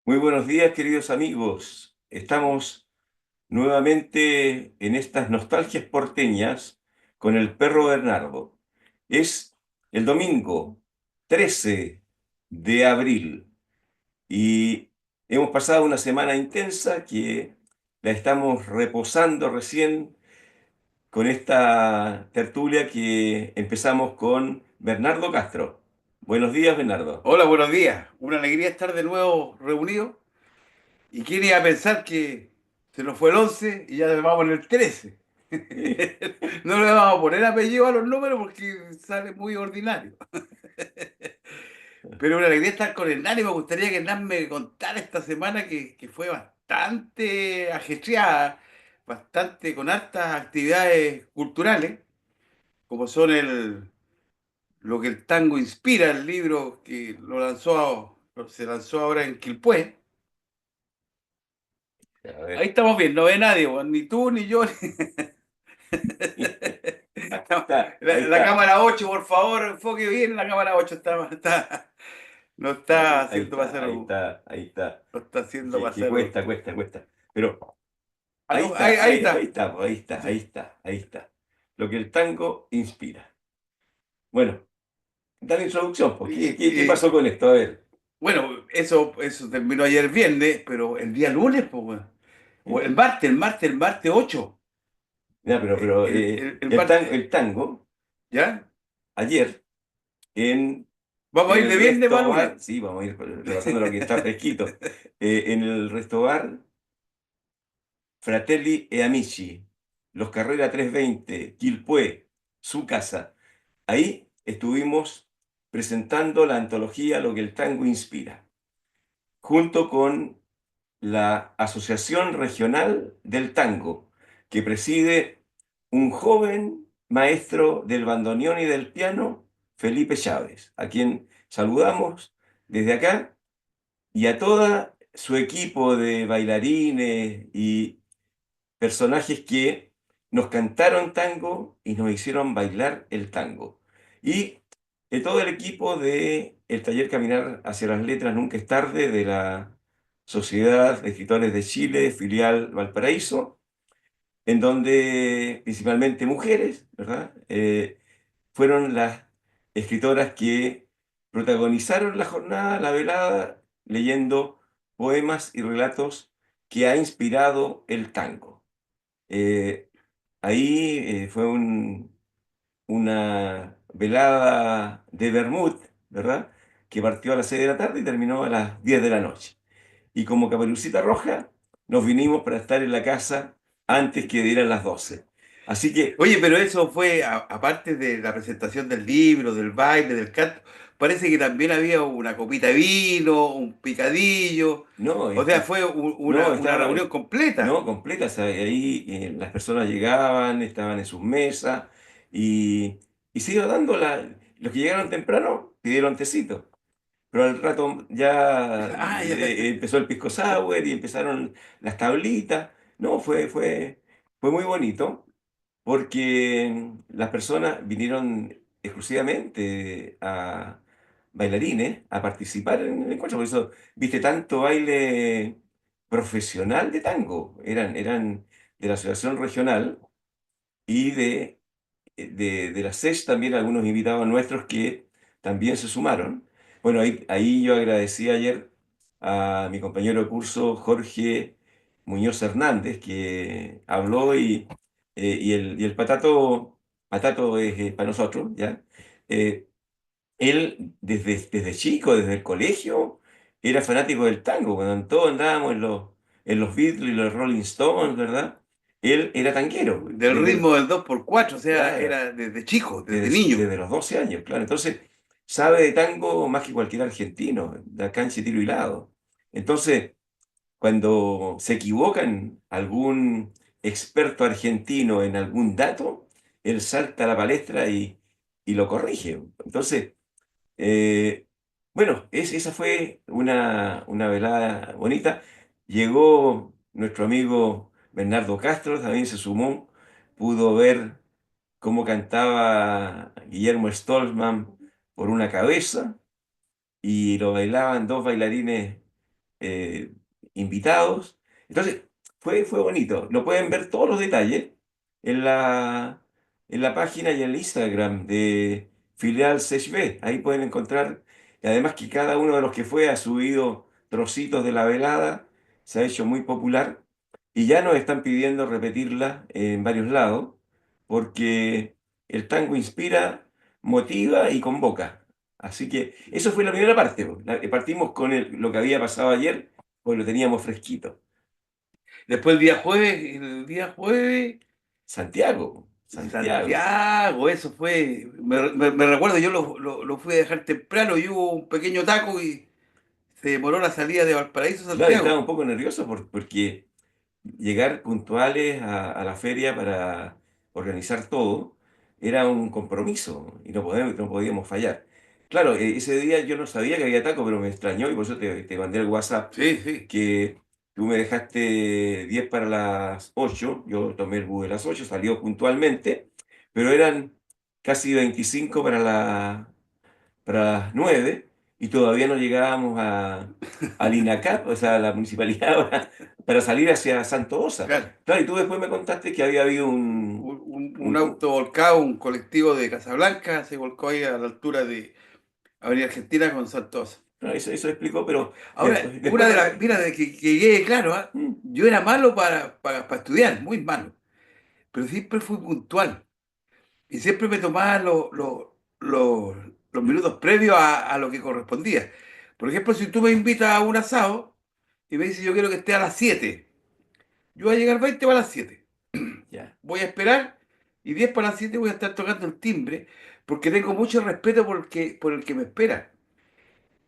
Muy buenos días, queridos amigos. Estamos nuevamente en estas nostalgias porteñas con el perro Bernardo. Es el domingo 13 de abril y hemos pasado una semana intensa que la estamos reposando recién con esta tertulia que empezamos con Bernardo Castro. Buenos días, Bernardo. Hola, buenos días. Una alegría estar de nuevo reunidos. ¿Y quién iba a pensar que se nos fue el 11 y ya vamos en el 13? No le vamos a poner apellido a los números porque sale muy ordinario. Pero una alegría estar con Hernán y me gustaría que Hernán me contara esta semana que fue bastante ajetreada, bastante con hartas actividades culturales, como son lo que el tango inspira, el libro que se lanzó ahora en Quilpué. A Ahí ver. estamos bien, no ve nadie, weón, ni tú ni yo. Ahí está, ahí La está. cámara 8, por favor, enfoque bien la cámara 8. No está Ahí haciendo está, pasar, ahí está, ahí está. no está haciendo Que pasar. cuesta, cuesta, cuesta. Pero ahí Aló, está, ahí ahí está. está, ahí está, ahí Sí. está, ahí está. Lo que el tango inspira. Bueno, dale introducción, pues. ¿Qué, Y- qué pasó y- con esto? A ver. bueno, eso terminó ayer viernes, pero el día lunes, pues, weón. O ¿Eh? el martes 8. Ya, pero El martes, el tango, ¿ya? ayer, Vamos a en ir el de viernes Resto para lunes. Bar, sí, vamos a ir repasando lo que está fresquito. En el Resto Bar, Fratelli e Amici, Los Carrera 320, Quilpué, su casa. Ahí estuvimos presentando la antología Lo que el tango inspira, junto con la Asociación Regional del Tango, que preside un joven maestro del bandoneón y del piano, Felipe Chávez, a quien saludamos desde acá y a toda su equipo de bailarines y personajes que nos cantaron tango y nos hicieron bailar el tango. Y todo el equipo de el taller Caminar hacia las Letras Nunca es Tarde de la Sociedad de Escritores de Chile, filial Valparaíso, en donde principalmente mujeres, ¿verdad? Fueron las escritoras que protagonizaron la jornada, la velada, leyendo poemas y relatos que ha inspirado el tango. Eh, Ahí fue una velada de Bermud, ¿verdad? Que partió a las 6 de la tarde y terminó a las 10 de la noche. Y como Caperucita Roja, nos vinimos para estar en la casa antes que dieran las 12. Así que, Oye, pero eso fue, aparte de la presentación del libro, del baile, del canto, parece que también había una copita de vino, un picadillo, no, o sea, fue no, una reunión completa. no, completa. O sea, ahí las personas llegaban, estaban en sus mesas y, y se iba dando los que llegaron temprano pidieron tecito. Pero al rato ya Ah, ya. empezó el pisco sour y empezaron las tablitas. No, fue muy bonito porque las personas vinieron exclusivamente a bailarines a participar en el encuentro. Por eso viste tanto baile profesional de tango. Eran de la Asociación Regional y de la SES también algunos invitados nuestros que también se sumaron. Bueno, ahí yo agradecí ayer a mi compañero de curso Jorge Muñoz Hernández, que habló y el patato es para nosotros, ¿ya? Eh, Él desde chico, desde el colegio, era fanático del tango. Cuando todos andábamos en los Beatles y los Rolling Stones, ¿verdad? Él era tanguero, Del ritmo del 2x4, o sea, claro, era desde chico, desde niño. desde los 12 años, claro. Entonces, sabe de tango más que cualquier argentino, de cancha, tiro y lado. Entonces, cuando se equivocan algún experto argentino en algún dato, él salta a la palestra y lo corrige. Entonces, eh, bueno, esa fue una velada bonita. Llegó nuestro amigo Bernardo Castro, también se sumó, pudo ver cómo cantaba Guillermo Stolzmann por una cabeza y lo bailaban dos bailarines eh, invitados. Entonces, fue bonito. Lo pueden ver todos los detalles en la página y en el Instagram de Filial CHB. Ahí pueden encontrar, y además que cada uno de los que fue ha subido trocitos de la velada, se ha hecho muy popular y ya nos están pidiendo repetirla en varios lados, porque el tango inspira, motiva y convoca. Así que eso fue la primera parte, po. Partimos con lo que había pasado ayer, pues lo teníamos fresquito. Después el día jueves, Santiago, Santiago. Santiago, eso fue, me recuerdo, yo lo fui a dejar temprano y hubo un pequeño taco y se demoró la salida de Valparaíso a Claro, y estaba Santiago. un poco nervioso porque llegar puntuales a la feria para organizar todo era un compromiso y no podíamos fallar. Claro, ese día yo no sabía que había taco, pero me extrañó y por eso te mandé el WhatsApp Sí, sí, que tú me dejaste 10 para las 8, yo tomé el bus de las 8, salió puntualmente, pero eran casi 25 para las 9 y todavía no llegábamos al INACAP, o sea, a la municipalidad, para salir hacia Santo Osa. claro. Claro, y tú después me contaste que había habido Un auto volcado, un colectivo de Casablanca, se volcó ahí a la altura de Avenida Argentina con Santos. no, eso explicó, pero Ahora, después mira, de que quede claro, ¿ah? mm, Yo era malo para estudiar, muy malo, pero siempre fui puntual y siempre me tomaba los minutos previos a lo que correspondía. Por ejemplo, si tú me invitas a un asado y me dices yo quiero que esté a las 7, yo voy a llegar 20 para las 7. ya. Voy a esperar y 10 para las 7 voy a estar tocando el timbre porque tengo mucho respeto por el que me espera.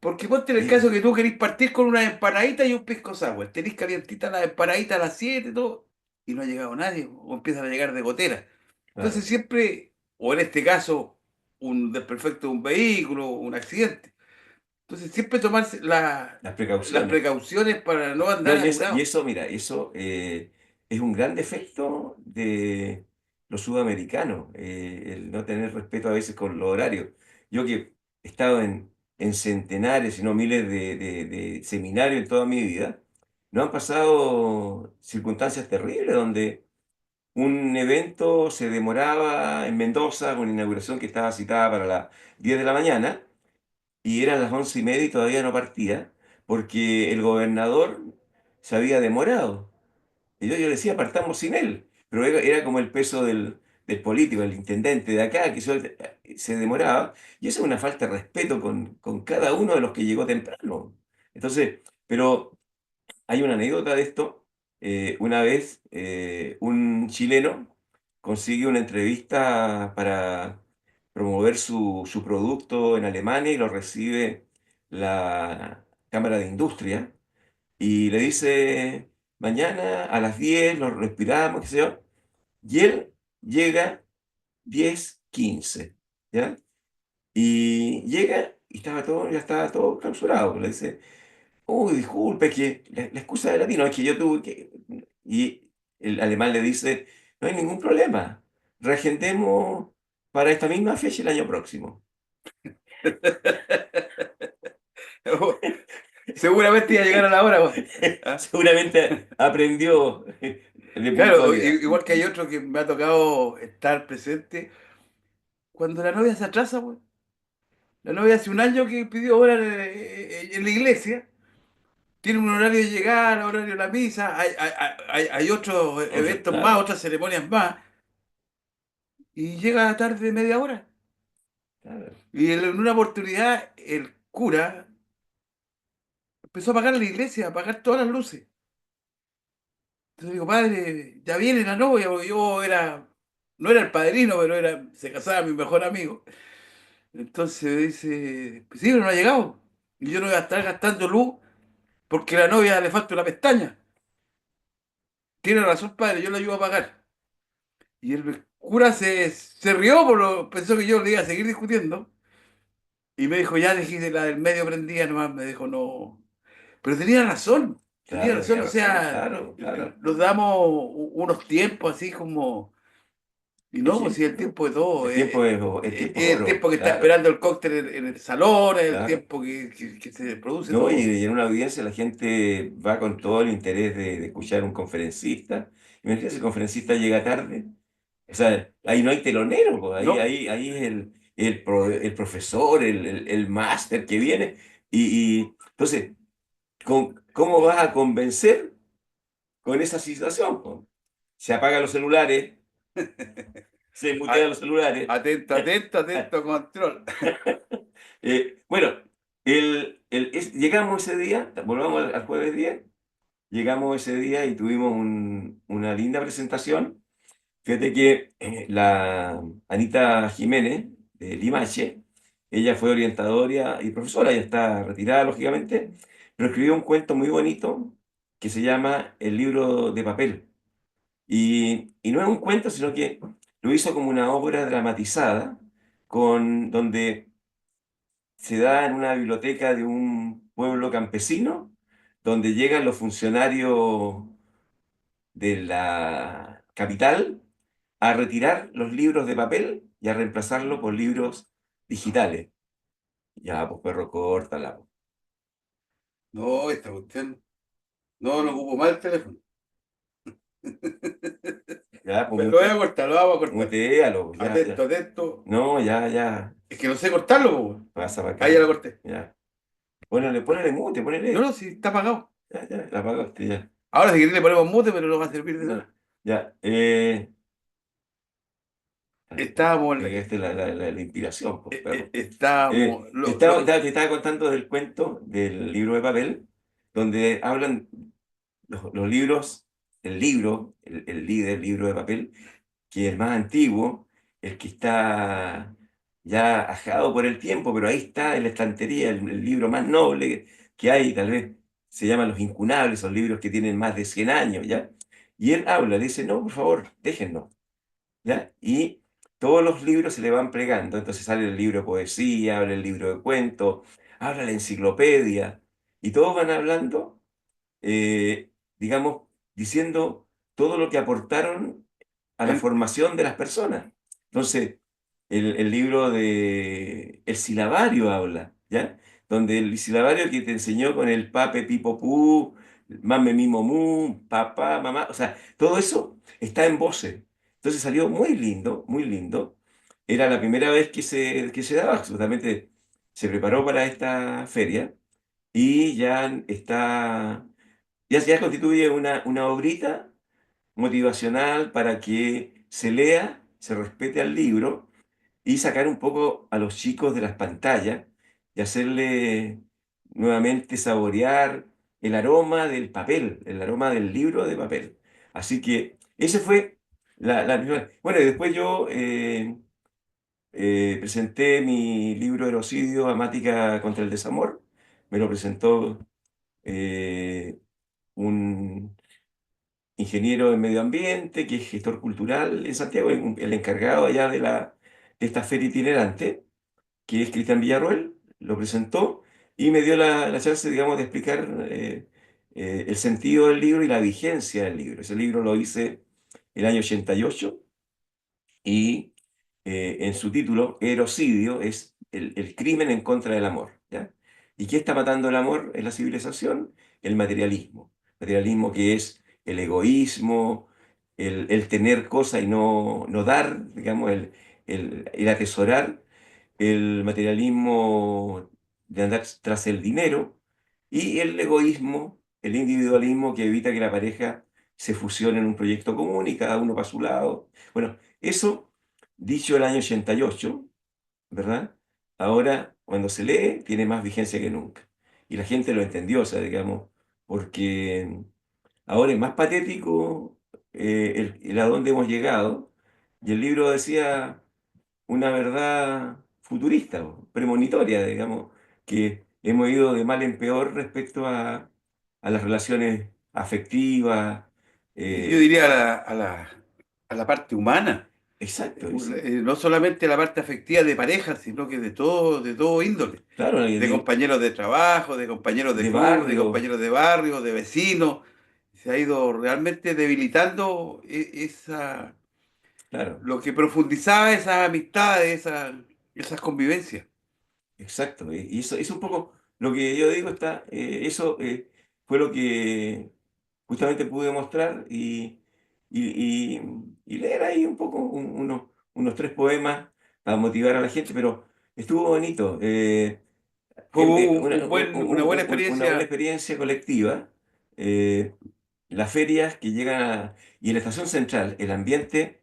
Porque ponte en el Y, caso que tú querís partir con una empanadita y un pisco sour. Tenés calientita la empanadita a las 7 todo, y no ha llegado nadie, o empiezan a llegar de gotera. Entonces claro, siempre, o en este caso, un desperfecto de un vehículo, un accidente. Entonces siempre tomarse las las precauciones. precauciones para no No, andar y apurado. eso, mira, eso es un gran defecto de los sudamericanos, el no tener respeto a veces con los horarios. Yo que he estado en centenares, si no miles de seminarios en toda mi vida, no han pasado circunstancias terribles donde un evento se demoraba en Mendoza, con inauguración que estaba citada para las 10 de la mañana, y eran las 11:30 y todavía no partía, porque el gobernador se había demorado. Y yo le decía, partamos sin él. Pero era como el peso del político, el intendente de acá, que se demoraba. Y eso es una falta de respeto con cada uno de los que llegó temprano. Entonces, pero hay una anécdota de esto. Una vez un chileno consigue una entrevista para promover su producto en Alemania y lo recibe la Cámara de Industria y le dice, mañana a las 10 lo respiramos, qué sé yo. Y él llega 10:15, ¿ya? Y llega y ya estaba todo clausurado. Le dice, uy, disculpe, que la excusa de latino es que yo tuve que... Y el alemán le dice, no hay ningún problema, reagendemos para esta misma fecha el año próximo. Seguramente iba a llegar a la hora, vos. ¿Ah? Seguramente aprendió de Claro, puntualidad. igual que hay otro que me ha tocado estar presente. Cuando la novia se atrasa, pues. La novia hace un año que pidió hora en la iglesia. Tiene un horario de llegar, horario de la misa. Hay otros Otro, eventos más, claro, otras ceremonias más. Y llega tarde media hora. claro, Y en una oportunidad, el cura empezó a apagar la iglesia, a apagar todas las luces. Entonces digo, padre, ya viene la novia, porque no era el padrino, pero se casaba mi mejor amigo. Entonces dice, pues sí, pero no ha llegado. Y yo no voy a estar gastando luz porque a la novia le falta una pestaña. Tiene razón, padre, yo la ayudo a pagar. Y el cura se rió, pensó que yo le iba a seguir discutiendo. Y me dijo, ya dejé la del medio prendida nomás. Me dijo, no. Pero tenía claro, razón. tenía O razón, sea, claro, claro. nos damos unos tiempos así como. Y no, pues si el ejemplo, tiempo de todo, el tiempo es es el oro, tiempo que está claro, esperando el cóctel en el salón, es el claro. tiempo que se produce ¿No? todo. Y en una audiencia la gente va con todo el interés de escuchar a un conferencista. Imagínate si el conferencista llega tarde. O sea, ahí no hay telonero, po. No, Ahí es el profesor, el máster que viene. Entonces, ¿cómo vas a convencer con esa situación, po? Se apagan los celulares, se mutean A- los celulares. atento, atento, atento, control. Bueno, llegamos ese día, volvamos al jueves 10. Llegamos ese día y tuvimos una linda presentación. Fíjate que la Anita Jiménez de Limache, ella fue orientadora y profesora, ya está retirada, lógicamente, pero escribió un cuento muy bonito que se llama El libro de papel. Y no es un cuento, sino que lo hizo como una obra dramatizada, donde se da en una biblioteca de un pueblo campesino, donde llegan los funcionarios de la capital a retirar los libros de papel y a reemplazarlos por libros digitales. Ya, pues perro, córtala, po. No, esta cuestión. No, no ocupo más el teléfono. Ya, pues Lo voy a cortar, lo vamos a cortar. mutealo, pues, ya, Atento, ya. atento. No, ya, ya. Es que no sé cortarlo, po, weón. Pasa para Ah, ya acá. lo corté. Ya. Ponele mute, No, ponele. no, sí, está apagado. Ya, ya, la apagaste, ya. Ahora si querés le ponemos mute, pero no va a servir de Ya, nada. ya. Estábamos, Me quedaste la inspiración, pues, perro. estábamos, Te estaba contando del cuento del libro de papel, donde hablan los libros, el líder, libro de papel, que es el más antiguo, el que está ya ajado por el tiempo, pero ahí está en la estantería, el libro más noble que hay, tal vez se llaman Los Incunables, son libros que tienen más de 100 años, ¿ya? Y él habla, le dice, no, por favor, déjennos, ¿ya? Y todos los libros se le van plegando, entonces sale el libro de poesía, habla el libro de cuentos, habla la enciclopedia, y todos van hablando digamos, diciendo todo lo que aportaron a la en- formación de las personas. Entonces, el libro de El silabario habla, ¿ya? Donde el silabario que te enseñó con el pape, pipo, pu, mame, mimo, mu, papá, mamá, o sea, todo eso está en voces. Entonces salió muy lindo, muy lindo. Era la primera vez que se daba, absolutamente se preparó para esta feria y ya constituye una obrita motivacional para que se lea, se respete al libro y sacar un poco a los chicos de las pantallas y hacerle nuevamente saborear el aroma del papel, el aroma del libro de papel. Así que ese fue la primera. Bueno, y después yo presenté mi libro Erocidio, Amática contra el Desamor. Me lo presentó eh, un ingeniero en medio ambiente, que es gestor cultural en Santiago, el encargado allá de esta feria itinerante, que es Cristian Villarroel, lo presentó y me dio la chance, digamos, de explicar el sentido del libro y la vigencia del libro. Ese libro lo hice el año 88 y en su título, Erocidio, es el crimen en contra del amor, ¿ya? ¿Y qué está matando el amor en la civilización? El materialismo. Materialismo que es el egoísmo, el tener cosas y no dar, digamos, el atesorar, el materialismo de andar tras el dinero y el egoísmo, el individualismo que evita que la pareja se fusione en un proyecto común y cada uno para su lado. Bueno, eso dicho el año 88, ¿verdad? Ahora, cuando se lee, tiene más vigencia que nunca. Y la gente lo entendió, o sea, digamos, porque ahora es más patético el a dónde hemos llegado. Y el libro decía una verdad futurista, o premonitoria, digamos, que hemos ido de mal en peor respecto a las relaciones afectivas. yo eh, diría a la parte humana. exacto, exacto. No solamente la parte afectiva de pareja, sino que de todo índole. Claro, De compañeros de trabajo, de compañeros de de curso, de barrio. compañeros de barrio, de vecinos. Se ha ido realmente debilitando esa, claro, lo que profundizaba esas amistades, esas convivencias. exacto. Y eso es un poco lo que yo digo, eso fue lo que justamente pude mostrar y, y leer ahí un poco unos tres poemas para motivar a la gente, pero estuvo bonito. Fue una buena Una buena experiencia. experiencia colectiva. eh, las ferias que llegan y en la estación central, el ambiente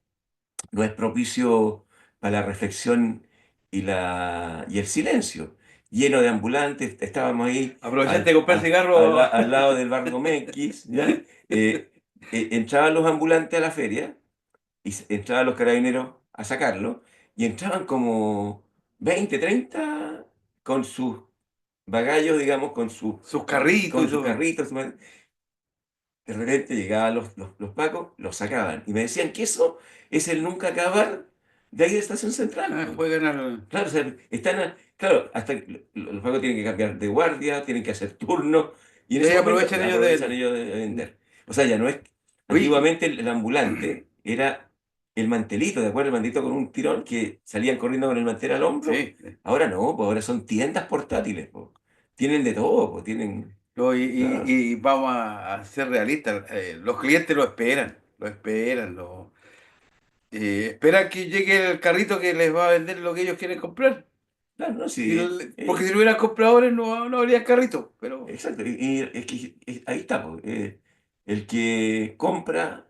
no es propicio para la reflexión y el silencio. Lleno de ambulantes, estábamos ahí Aprovechaste de comprar cigarros. al lado del Bar Mequis, ¿ya? Entraban los ambulantes a la feria y entraban los carabineros a sacarlo y entraban como 20 30 con sus bagallos, digamos, Sus carritos con y sus todo. carritos. De repente llegaban los pacos, los sacaban y me decían que eso es el nunca acabar de ahí de Estación Central, Ah, po. juegan al. Claro, o sea, claro, hasta que los pacos tienen que cambiar de guardia, tienen que hacer turno y en Y ahí ese momento aprovechan ellos de aprovechan vender. ellos de vender. O sea, ya no es. Oye, Antiguamente el ambulante era el mantelito, ¿de acuerdo? El mantelito con un tirón que salían corriendo con el mantel al hombro. sí. Ahora no, pues ahora son tiendas portátiles, po. Tienen de todo, pues tienen. No, Claro. y vamos a ser realistas. Los clientes lo esperan, esperan que llegue el carrito que les va a vender lo que ellos quieren comprar. Claro, no, Si sí, porque si no hubieran compradores no habría carrito. Pero, exacto. Y es que ahí está, po, el que compra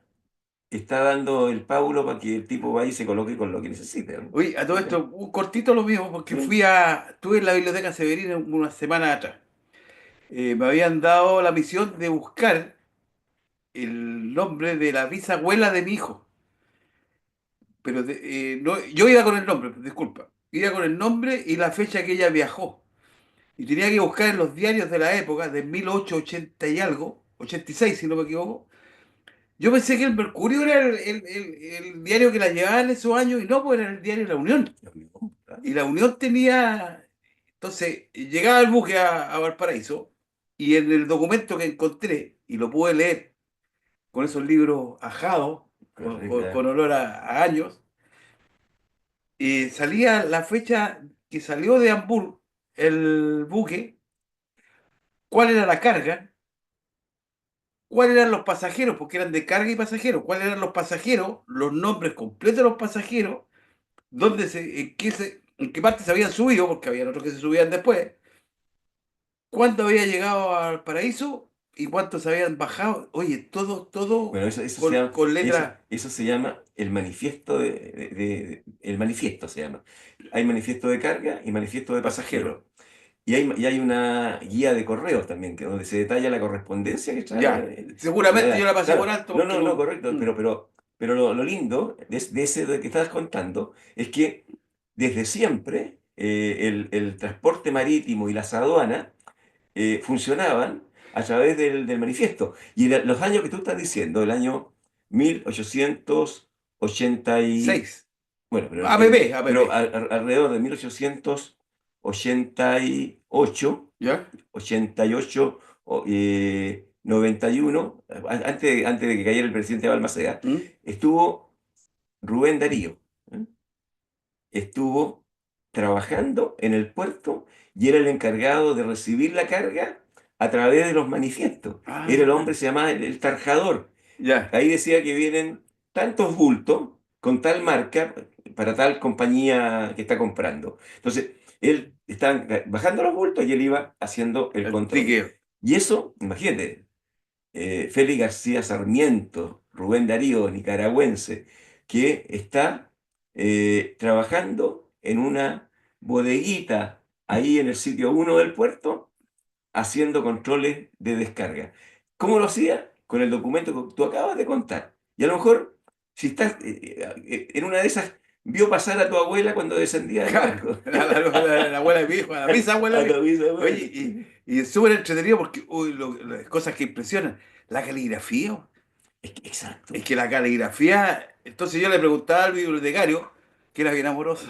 está dando el paulo para que el tipo vaya y se coloque con lo que necesita, ¿no? oye, a todo ¿Sí? esto, un cortito lo mismo, porque Sí. estuve en la biblioteca Severina una semana atrás. Me habían dado la misión de buscar el nombre de la bisabuela de mi hijo. Pero no, yo iba con el nombre, disculpa. Iba con el nombre y la fecha que ella viajó. Y tenía que buscar en los diarios de la época, de 1880 y algo, 86 si no me equivoco. Yo pensé que el Mercurio era el diario que la llevaba en esos años y no, pues era el diario La Unión. Lo mismo, claro. Y La Unión tenía. Entonces, llegaba el buque a Valparaíso y en el documento que encontré, y lo pude leer con esos libros ajados, con Correcto. olor a años, salía la fecha que salió de Hamburgo el buque, cuál era la carga, cuáles eran los pasajeros, porque eran de carga y pasajeros, cuáles eran los pasajeros, los nombres completos de los pasajeros, en qué parte se habían subido, porque había otros que se subían después, cuándo había llegado al paraíso y cuántos habían bajado. Oye, todo Bueno, eso se llama, con letras. eso se llama el manifiesto el manifiesto se llama. Hay manifiesto de carga y manifiesto de Pasajeros. pasajero. Y hay una guía de correos también, que donde se detalla la correspondencia que Ya, trae. seguramente yo la pasé por Claro, alto porque no, no. correcto, pero lo lindo de ese de que estás contando es que desde siempre el transporte marítimo y las aduanas funcionaban a través del manifiesto. Y los años que tú estás diciendo, el año 1880 6. bueno, pero, ABB, ABB. alrededor de 1888, ¿Ya? 88, 91, antes de que cayera el presidente Balmaceda, ¿Mm? estuvo Rubén Darío. ¿Eh? Estuvo trabajando en el puerto y era el encargado de recibir la carga a través de los manifiestos. Era el hombre, Ah, se llamaba el tarjador. ya. Ahí decía que vienen tantos bultos con tal marca para tal compañía que está comprando. Entonces, él estaba bajando los bultos y él iba haciendo el El control. ticket. Y eso, imagínate, Félix García Sarmiento, Rubén Darío, nicaragüense, que está trabajando en una bodeguita ahí en el sitio uno del puerto, haciendo controles de descarga. ¿Cómo lo hacía? Con el documento que tú acabas de contar. Y a lo mejor, si estás en una de esas, vio pasar a tu abuela cuando descendía del Claro, barco. la abuela de mi hijo, la bisabuela A de mi tu hijo. bisabuela. Oye, y es súper entretenido porque, uy, las cosas que impresionan. La caligrafía. Es Exacto. que la caligrafía. Entonces yo le preguntaba al bibliotecario, que era bien amoroso.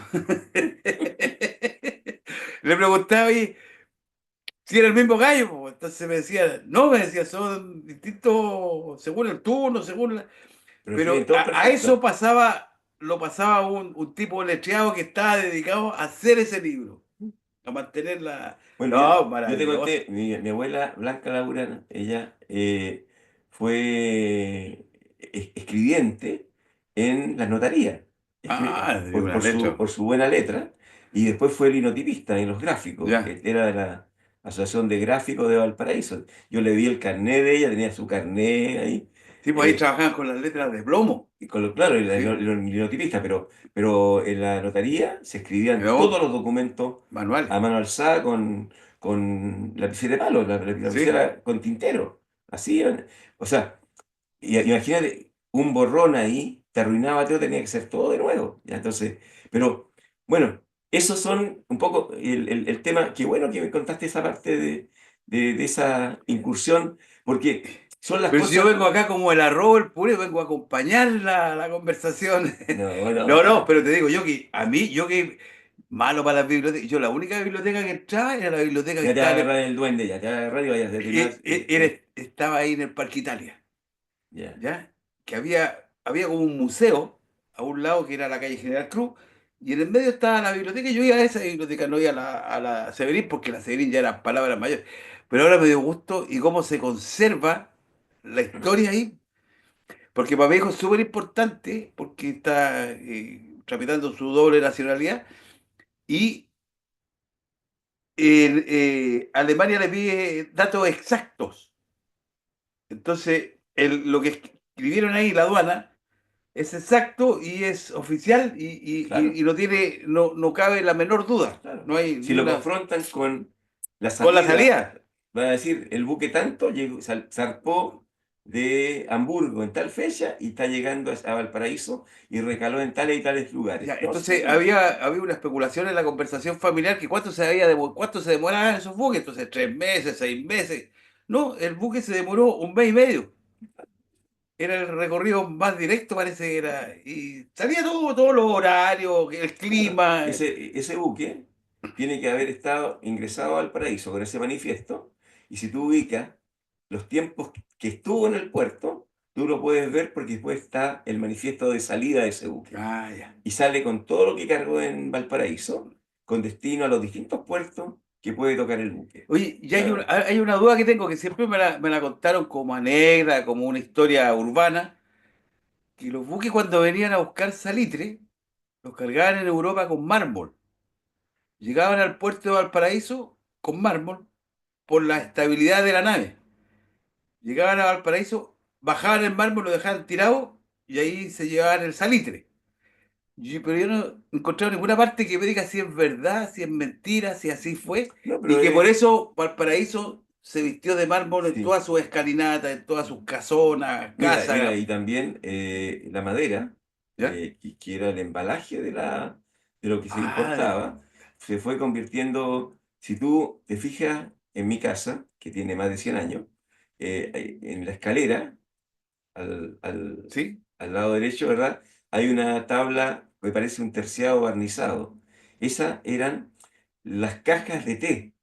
Le preguntaba, oye, si era el mismo gallo, po. Entonces me decía, no, me decía, son distintos según el turno, según la. Pero Pero escriben todos a eso perfecto. pasaba. lo pasaba un tipo letreado que estaba dedicado a hacer ese libro, a mantenerla. Bueno, No, yo te maravilloso. conté, mi abuela Blanca Laura, ella fue escribiente en las notarías, Ah, de una letra. por su buena letra, y después fue linotipista en los gráficos, Ya. era de la Asociación de Gráficos de Valparaíso. Yo le vi el carnet de ella, tenía su carnet ahí. Sí, pues ahí eh, trabajaban con las letras de plomo. y claro, Sí. el linotipista, pero en la notaría se escribían todos No, los documentos manuales. a mano alzada con lapicera de palo, la Sí. lapicera con tintero. Así, o sea, imagínate, un borrón ahí te arruinaba todo, tenía que ser todo de nuevo. ¿Ya? Entonces, pero bueno, esos son un poco el tema. Qué bueno que me contaste esa parte de esa incursión, porque son las Pero si yo cosas. vengo acá como el arroz, el puré, vengo a acompañar la conversación. No, no, No, no, pero te digo, yo que, a mí, yo que, malo para las bibliotecas, yo la única biblioteca que entraba era la biblioteca que ya te va a estaba agarrar el duende, ya te va a agarrar y vayas a terminar. estaba ahí en el Parque Italia, Ya, ¿ya? Que había como un museo a un lado que era la calle General Cruz, y en el medio estaba la biblioteca, y yo iba a esa biblioteca, no iba a la Severín, porque la Severín ya era palabras mayores. Pero ahora me dio gusto y cómo se conserva la historia ahí, porque para mi hijo es súper importante, porque está tramitando su doble nacionalidad, y Alemania le pide datos exactos. Entonces, lo que escribieron ahí, la aduana, es exacto y es oficial y claro, no cabe la menor duda. claro. No hay Si ni lo una. confrontan con la Con la salida, salida. va a decir, el buque tanto llegó, zarpó de Hamburgo en tal fecha y está llegando a Valparaíso y recaló en tales y tales Ya, lugares. No, sí, entonces había una especulación en la conversación familiar que cuánto se demoraban esos buques. Entonces, 3 meses, 6 meses. No, el buque se demoró un mes y medio. Era el recorrido más directo, parece que era. Y salía todo, todos los horarios, el claro, clima. ese buque tiene que haber estado ingresado al paraíso con ese manifiesto, y si tú ubicas los tiempos que estuvo en el puerto, tú lo puedes ver porque después está el manifiesto de salida de ese buque. Ah, ya. Y sale con todo lo que cargó en Valparaíso, con destino a los distintos puertos que puede tocar el buque. Oye, y ¿Ya? hay una duda que tengo que siempre me la contaron como anécdota, como una historia urbana, que los buques cuando venían a buscar salitre, los cargaban en Europa con mármol. Llegaban al puerto de Valparaíso con mármol por la estabilidad de la nave. Llegaban a Valparaíso, bajaban el mármol, lo dejaban tirado y ahí se llevaban el salitre. Pero yo no he encontrado ninguna parte que me diga si es verdad, si es mentira, si así fue, No, y pero que por eso Valparaíso se vistió de mármol en sí. todas sus escalinatas, en todas sus casonas, Mira, casas. y también la madera, ¿Ya? que era el embalaje de lo que se Ah, importaba, se fue convirtiendo, si tú te fijas en mi casa, que tiene más de 100 años, en la escalera, al, al, ¿sí? al lado derecho, ¿verdad? Hay una tabla que parece un terciado barnizado. Esas eran las cajas de té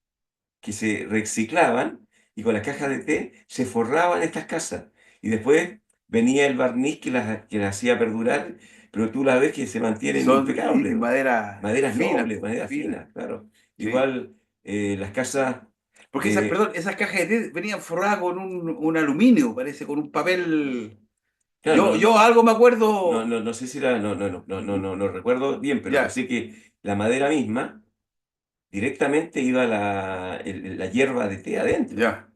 que se reciclaban, y con las cajas de té se forraban estas casas. Y después venía el barniz que las hacía perdurar, pero tú la ves que se Y mantienen son y impecables. madera Maderas fina, nobles, maderas fina, finas, claro. ¿sí? Igual las casas Porque de... perdón, esas cajas de té venían forradas con un aluminio, parece, con un papel. Claro, Yo algo me acuerdo. no sé si era, no recuerdo bien, pero Ya, sé que la madera misma directamente iba la hierba de té adentro. ya,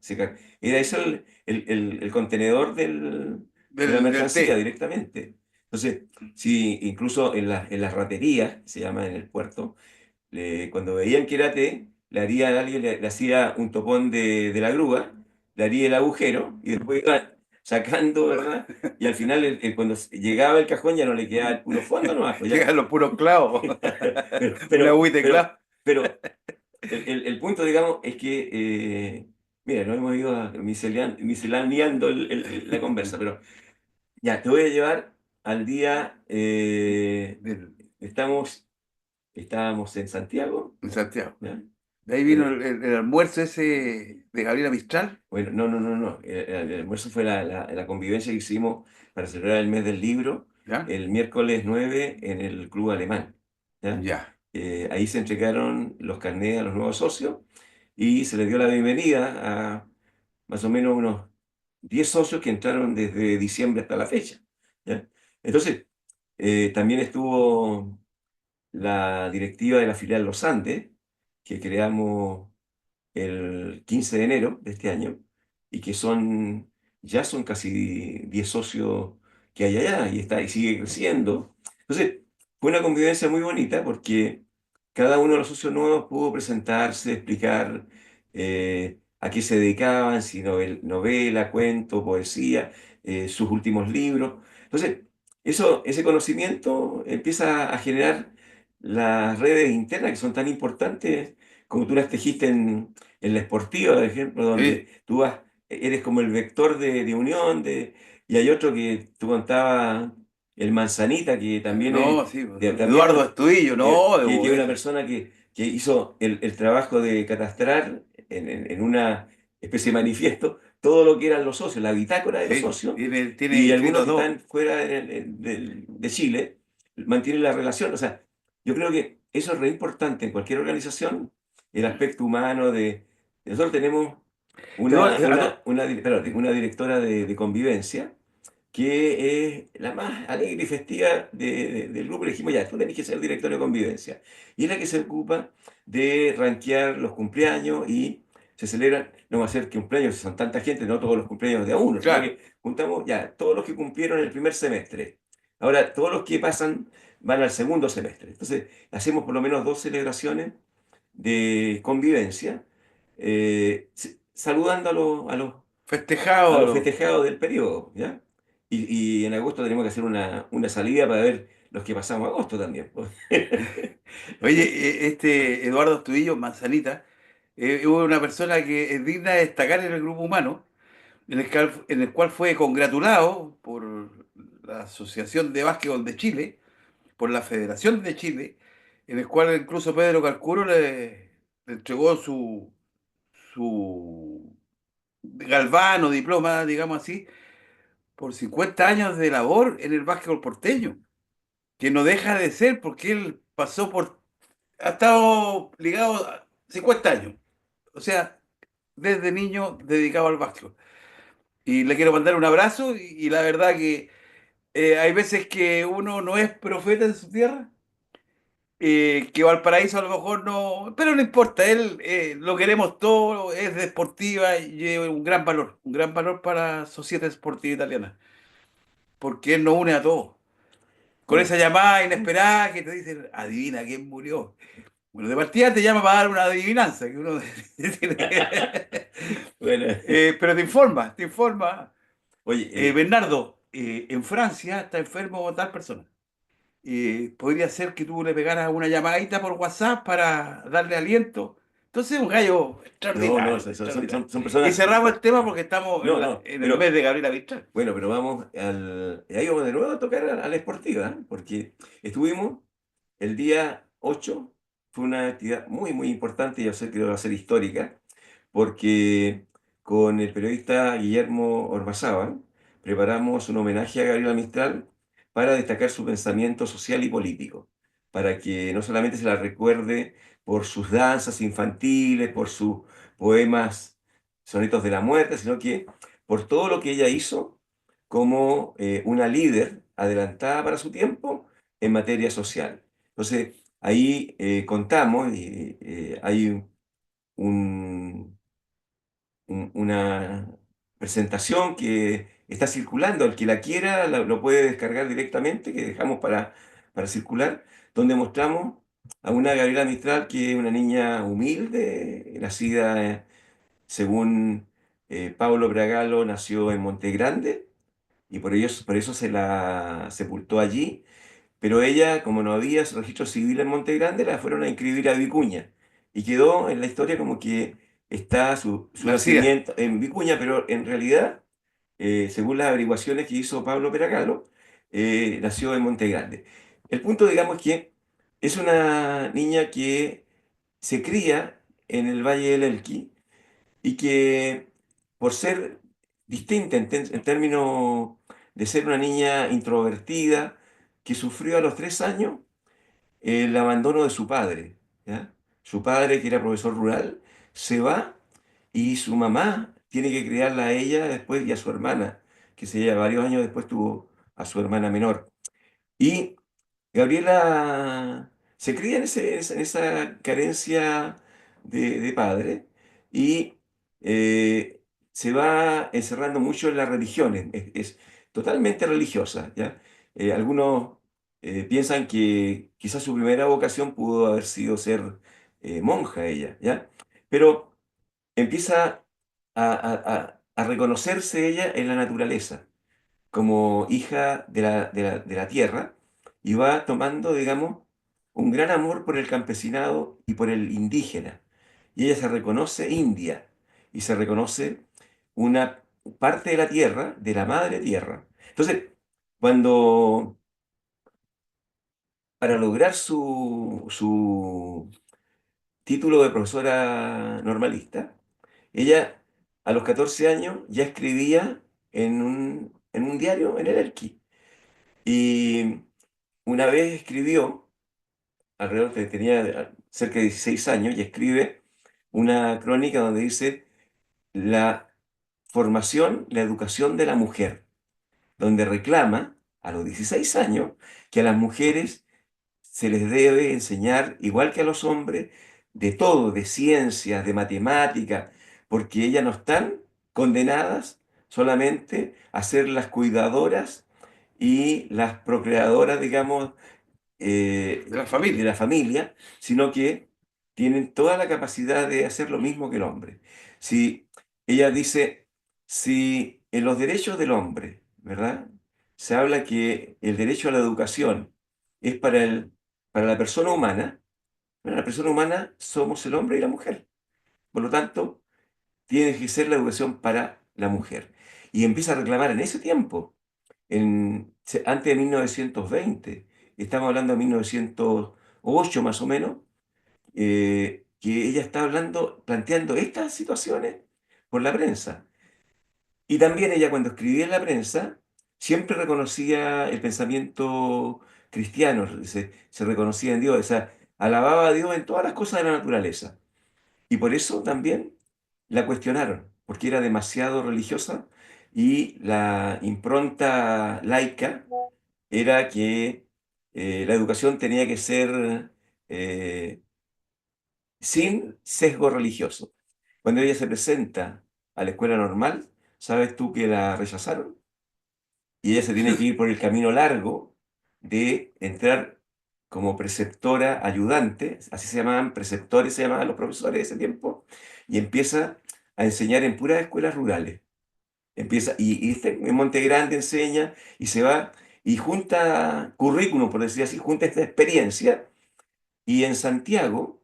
Era eso el contenedor de la del mercancía té. directamente. Entonces, sí, incluso en las raterías, se llama en el puerto, cuando veían que era té, alguien le hacía un topón de la grúa, le haría el agujero y después iba sacando, ¿verdad? Y al final, cuando llegaba el cajón ya no le quedaba el puro fondo nomás, pues ya. Llegan los puros clavos. Pero, Una pero, agüita de pero, clavo. pero el punto, digamos, es que, mira, nos hemos ido miscelaneando la conversa, pero ya, te voy a llevar al día, Del- estamos, estábamos en Santiago, en Santiago. ¿ya? De ahí vino Eh, el almuerzo ese de Gabriela Mistral. bueno, no, el almuerzo fue la convivencia que hicimos para celebrar el mes del libro, ¿Ya? el miércoles 9 en el Club Alemán. ¿Ya? Ya. Ahí se entregaron los carnés a los nuevos socios y se les dio la bienvenida a más o menos unos 10 socios que entraron desde diciembre hasta la fecha. ¿Ya? Entonces, también estuvo la directiva de la filial Los Andes, que creamos el 15 de enero de este año, y que ya son casi 10 socios que hay allá, y sigue creciendo. Entonces, fue una convivencia muy bonita porque cada uno de los socios nuevos pudo presentarse, explicar a qué se dedicaban, si novela, cuento, poesía, sus últimos libros. Entonces, ese conocimiento empieza a generar las redes internas que son tan importantes como tú las tejiste en la esportiva, por ejemplo, donde Sí. tú eres como el vector de unión, y hay otro que tú contabas, el Manzanita, que también No, sí, pues, también Eduardo Estudillo, no, que es una ese. persona que hizo el trabajo de catastrar en una especie de manifiesto todo lo que eran los socios, la bitácora de los Sí, socios, tiene y algunos inscrito que todo. están fuera de Chile mantienen la relación. O sea, yo creo que eso es re importante en cualquier organización, el aspecto humano nosotros tenemos Eduardo, espérate, una directora de convivencia que es la más alegre y festiva del grupo. Le dijimos, ya, tú tenés que ser director de convivencia. Y es la que se ocupa de rankear los cumpleaños y se celebran, no va a ser que cumpleaños, son tanta gente, no todos los cumpleaños de a uno, sino claro. que juntamos ya todos los que cumplieron el primer semestre. Ahora, todos los que pasan van al segundo semestre. Entonces, hacemos por lo menos dos celebraciones de convivencia, saludando a los Festejado. festejados del periodo, ¿ya? Y en agosto tenemos que hacer una salida para ver los que pasamos agosto también, pues. Oye, este Eduardo Estudillo, Manzanita, es una persona que es digna de destacar en el grupo humano, en el cual fue congratulado por la Asociación de Básquetbol de Chile, por la Federación de Chile, en el cual incluso Pedro Carcuro le entregó su galvano, diploma, digamos así, por 50 años de labor en el básquetbol porteño, que no deja de ser porque él ha estado ligado a 50 años, o sea, desde niño dedicado al básquetbol. Y le quiero mandar un abrazo y la verdad que hay veces que uno no es profeta en su tierra, que Valparaíso a lo mejor no, pero no importa, él lo queremos todo, es deportiva y lleva un gran valor para la sociedad esportiva italiana, porque él nos une a todos. Con Bueno, esa llamada inesperada que te dicen, adivina quién murió. Bueno, de partida te llama para dar una adivinanza, que uno bueno, pero te informa, te informa. oye, Bernardo, en Francia está enfermo tal persona. Podría ser que tú le pegaras una llamadita por WhatsApp para darle aliento. Entonces, un gallo no, no, extraordinario, extraordinario. son Y personas, cerramos el tema porque estamos no, no, en el pero mes de Gabriela Mistral. bueno, pero ahí vamos de nuevo a tocar a la esportiva, ¿eh? Porque estuvimos el día 8, fue una actividad muy, muy importante, y yo sé que va a ser histórica, porque con el periodista Guillermo Ormazábal preparamos un homenaje a Gabriela Mistral para destacar su pensamiento social y político, para que no solamente se la recuerde por sus danzas infantiles, por sus poemas, sonetos de la muerte, sino que por todo lo que ella hizo como una líder adelantada para su tiempo en materia social. Entonces, ahí contamos, y hay un, una presentación que está circulando. El que la quiera lo puede descargar directamente, que dejamos para circular, donde mostramos a una Gabriela Mistral que es una niña humilde, nacida, según Pablo Bragalo, nació en Monte Grande, y por eso se la sepultó allí, pero ella, como no había su registro civil en Monte Grande, la fueron a inscribir a Vicuña. Y quedó en la historia como que está su Nacida. nacimiento en Vicuña, pero en realidad, según las averiguaciones que hizo Pablo Peracalo, nació en Monte Grande. El punto, digamos, es que es una niña que se cría en el Valle del Elqui y que, por ser distinta en términos de ser una niña introvertida que sufrió a los 3 años el abandono de su padre, ¿ya? Su padre, que era profesor rural, se va y su mamá tiene que criarla a ella después y a su hermana, que se lleva varios años después tuvo a su hermana menor. Y Gabriela se cría en esa carencia de padre y eh, se va encerrando mucho en las religiones. Es totalmente religiosa, ¿ya? Algunos piensan que quizás su primera vocación pudo haber sido ser monja ella, ¿ya? Pero empieza a reconocerse ella en la naturaleza como hija de la tierra y va tomando, digamos, un gran amor por el campesinado y por el indígena. Y ella se reconoce india y se reconoce una parte de la tierra, de la madre tierra. Entonces, cuando, para lograr su título de profesora normalista, ella a los 14 años ya escribía en un diario, en el Elqui. Y una vez escribió, alrededor que tenía cerca de 16 años, y escribe una crónica donde dice la formación, la educación de la mujer, donde reclama a los 16 años que a las mujeres se les debe enseñar, igual que a los hombres, de todo, de ciencias, de matemáticas, porque ellas no están condenadas solamente a ser las cuidadoras y las procreadoras, digamos, de la de familia. la familia, sino que tienen toda la capacidad de hacer lo mismo que el hombre. Si ella dice, si en los derechos del hombre, ¿verdad? Se habla que el derecho a la educación es para la persona humana, bueno, la persona humana somos el hombre y la mujer. Por lo tanto, tiene que ser la educación para la mujer. Y empieza a reclamar en ese tiempo antes de 1920, estamos hablando de 1908 más o menos, que ella está hablando, planteando estas situaciones por la prensa. Y también ella cuando escribía en la prensa, siempre reconocía el pensamiento cristiano, se reconocía en Dios, o sea, alababa a Dios en todas las cosas de la naturaleza. Y por eso también la cuestionaron, porque era demasiado religiosa y la impronta laica era que la educación tenía que ser eh, sin sesgo religioso. Cuando ella se presenta a la escuela normal, ¿sabes tú que la rechazaron? Y ella se tiene que ir por el camino largo de entrar como preceptora ayudante, así se llamaban, preceptores se llamaban los profesores de ese tiempo, y empieza a enseñar en puras escuelas rurales. Empieza, en Monte Grande enseña y se va y junta currículum, por decir así, junta esta experiencia. Y en Santiago,